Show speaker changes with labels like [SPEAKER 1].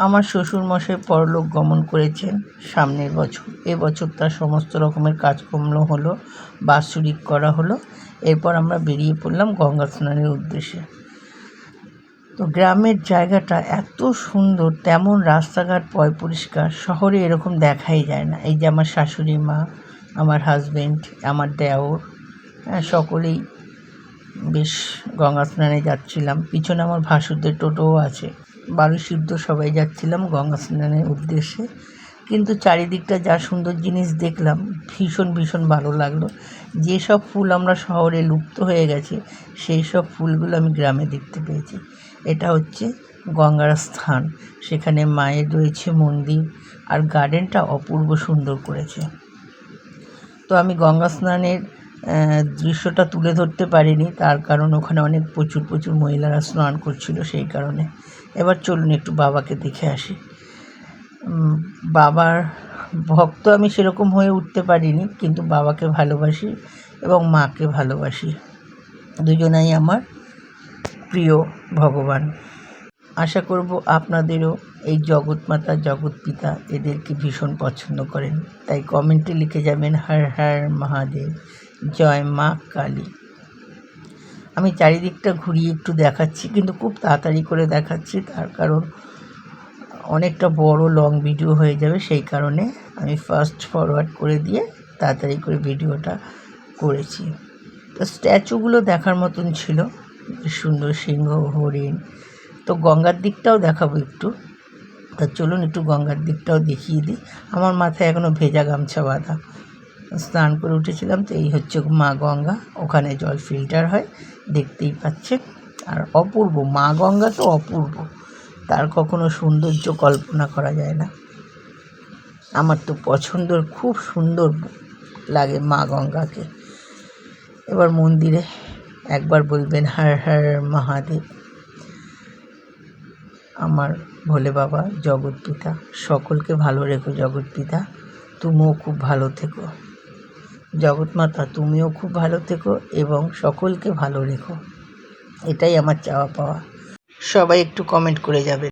[SPEAKER 1] আমার শ্বশুরমশাই পরলোক গমন করেছেন সামনের বছর। এবছর তার সমস্ত রকমের কাজকর্ম হলো, বাৎসরিক করা হলো। এরপর আমরা বেরিয়ে পড়লাম গঙ্গা স্নানের উদ্দেশ্যে। তো গ্রামের জায়গাটা এত সুন্দর, তেমন রাস্তাঘাট পয় পরিষ্কার, শহরে এরকম দেখাই যায় না। এই যে আমার শাশুড়ি মা, আমার হাজব্যান্ড, আমার দেওর, সকলেই বেশ গঙ্গা স্নানে যাচ্ছিলাম। পিছনে আমার ভাসুরদের টোটোও আছে। বালুসিদ্ধ সবাই যাচ্ছিলাম গঙ্গা স্নানের উদ্দেশ্যে। কিন্তু চারিদিকটা যা সুন্দর জিনিস দেখলাম, ভীষণ ভালো লাগলো। যেসব ফুল আমরা শহরে লুপ্ত হয়ে গেছে, সেই সব ফুলগুলো আমি গ্রামে দেখতে পেয়েছি। এটা হচ্ছে গঙ্গার স্থান, সেখানে মায়ের রয়েছে মন্দির, আর গার্ডেনটা অপূর্ব সুন্দর করেছে। তো আমি গঙ্গা স্নানের দৃশ্যটা তুলে ধরতে পারিনি, তার কারণ ওখানে অনেক প্রচুর মহিলারা স্নান করছিল, সেই কারণে। এবার চলুন একটু বাবাকে দেখে আসি। বাবার ভক্ত আমি সেরকম হয়ে উঠতে পারিনি, কিন্তু বাবাকে ভালোবাসি এবং মাকে ভালোবাসি। দুজনাই আমার প্রিয় ভগবান। আশা করব আপনাদেরও এই জগৎমাতা জগৎপিতা এদেরকে ভীষণ পছন্দ করেন। তাই কমেন্টে লিখে যাবেন হর হর মহাদেব, জয় মা কালী। আমি চারিদিকটা ঘুরিয়ে একটু দেখাচ্ছি, কিন্তু খুব তাড়াতাড়ি করে দেখাচ্ছি, তার কারণ অনেকটা বড় লং ভিডিও হয়ে যাবে। সেই কারণে আমি ফাস্ট ফরওয়ার্ড করে দিয়ে তাড়াতাড়ি করে ভিডিওটা করেছি। তো স্ট্যাচুগুলো দেখার মতন ছিল, সুন্দর সিংহ, হরিণ। তো গঙ্গার দিকটাও দেখাবো একটু। তা চলুন একটু গঙ্গার দিকটাও দেখিয়ে দিই। আমার মাথায় এখনও ভেজা গামছা বাঁধা। স্নান করে উঠেছিলাম, তো এই হচ্ছে মা গঙ্গা। ওখানে জল ফিল্টার হয়, দেখতেই পাচ্ছেন। আর অপূর্ব, মা গঙ্গা তো অপূর্ব, তার কখনো সৌন্দর্য কল্পনা করা যায় না। আমার তো পছন্দর, খুব সুন্দর লাগে মা গঙ্গাকে। এবার মন্দিরে একবার বলবেন হর হর মহাদেব। আমার ভোলে বাবা, জগৎ পিতা, সকলকে ভালো রেখো জগৎ পিতা। তুমিও খুব ভালো থেকো জগৎ মাতা, তুমিও খুব ভালো থেকো এবং সকলকে ভালো রেখো। এটাই আমার চাওয়া পাওয়া। সবাই একটু কমেন্ট করে যাবে।